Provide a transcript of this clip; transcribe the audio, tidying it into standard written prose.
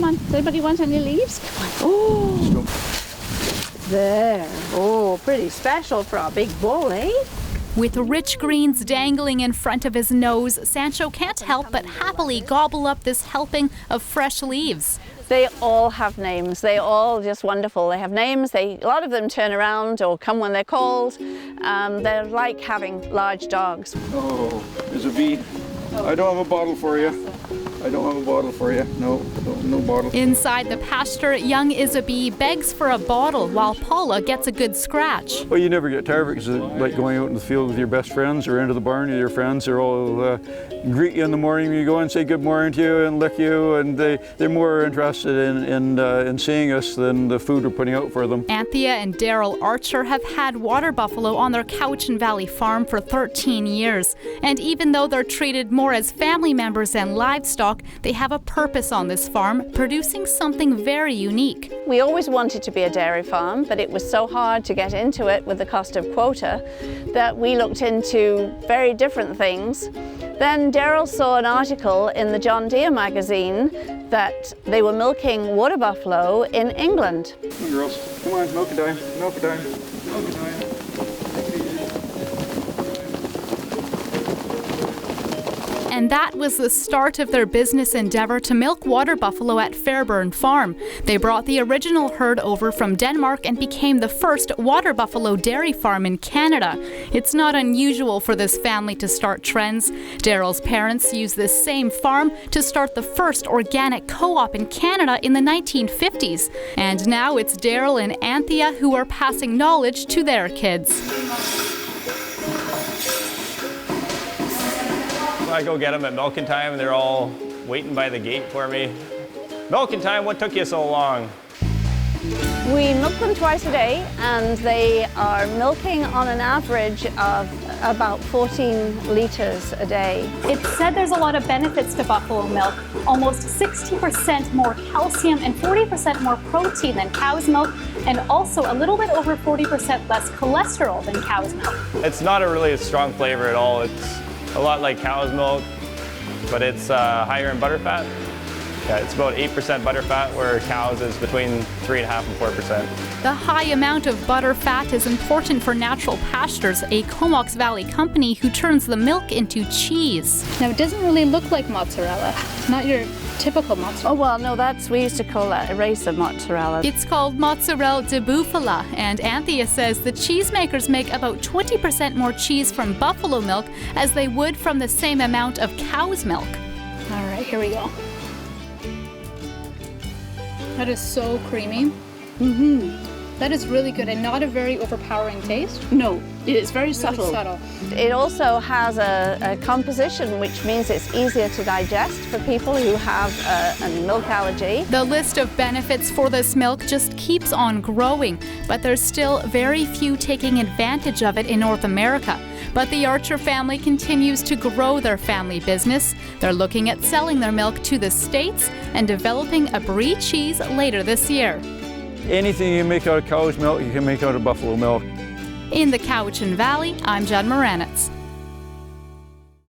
Come on, does anybody want any leaves? Come on. Oh, there. Oh, pretty special for a big bowl, eh? With rich greens dangling in front of his nose, Sancho can't help but happily gobble up this helping of fresh leaves. They all have names. They're all just wonderful. They have names. A lot of them turn around or come when they're called. They're like having large dogs. Oh, there's a bee. I don't have a bottle for you. I don't have a bottle for you. No bottle. Inside the pasture, young Isabie begs for a bottle while Paula gets a good scratch. Well, you never get tired of it because it's like going out in the field with your best friends or into the barn with your friends. They're all greet you in the morning when you go and say good morning to you and lick you, and they're more interested in seeing us than the food we're putting out for them. Anthea and Daryl Archer have had water buffalo on their Cowichan Valley farm for 13 years. And even though they're treated more as family members than livestock, they have a purpose on this farm, producing something very unique. We always wanted to be a dairy farm, but it was so hard to get into it with the cost of quota that we looked into very different things. Then Daryl saw an article in the John Deere magazine that they were milking water buffalo in England. Come on, girls. Come on, milk a dime, milk a dime, milk a dime. And that was the start of their business endeavor to milk water buffalo at Fairburn Farm. They brought the original herd over from Denmark and became the first water buffalo dairy farm in Canada. It's not unusual for this family to start trends. Daryl's parents used this same farm to start the first organic co-op in Canada in the 1950s. And now it's Daryl and Anthea who are passing knowledge to their kids. I go get them at milking time, and they're all waiting by the gate for me. Milking time, what took you so long? We milk them twice a day, and they are milking on an average of about 14 litres a day. It's said there's a lot of benefits to buffalo milk. Almost 60% more calcium and 40% more protein than cow's milk, and also a little bit over 40% less cholesterol than cow's milk. It's not a really strong flavor at all. It's a lot like cow's milk, but it's higher in butter fat. Yeah, it's about 8% butter fat, where cow's is between 3.5% and 4%. The high amount of butter fat is important for Natural Pastures, a Cowichan Valley company who turns the milk into cheese. Now, it doesn't really look like mozzarella. Not your typical mozzarella. Oh, well, no, we used to call that a race of mozzarella. It's called mozzarella de bufala, and Anthea says the cheesemakers make about 20% more cheese from buffalo milk as they would from the same amount of cow's milk. All right, here we go. That is so creamy. That is really good and not a very overpowering taste. No, it's very subtle. Really subtle. It also has a composition which means it's easier to digest for people who have a milk allergy. The list of benefits for this milk just keeps on growing, but there's still very few taking advantage of it in North America. But the Archer family continues to grow their family business. They're looking at selling their milk to the States and developing a brie cheese later this year. Anything you make out of cow's milk, you can make out of buffalo milk. In the Cowichan Valley, I'm Muranetz.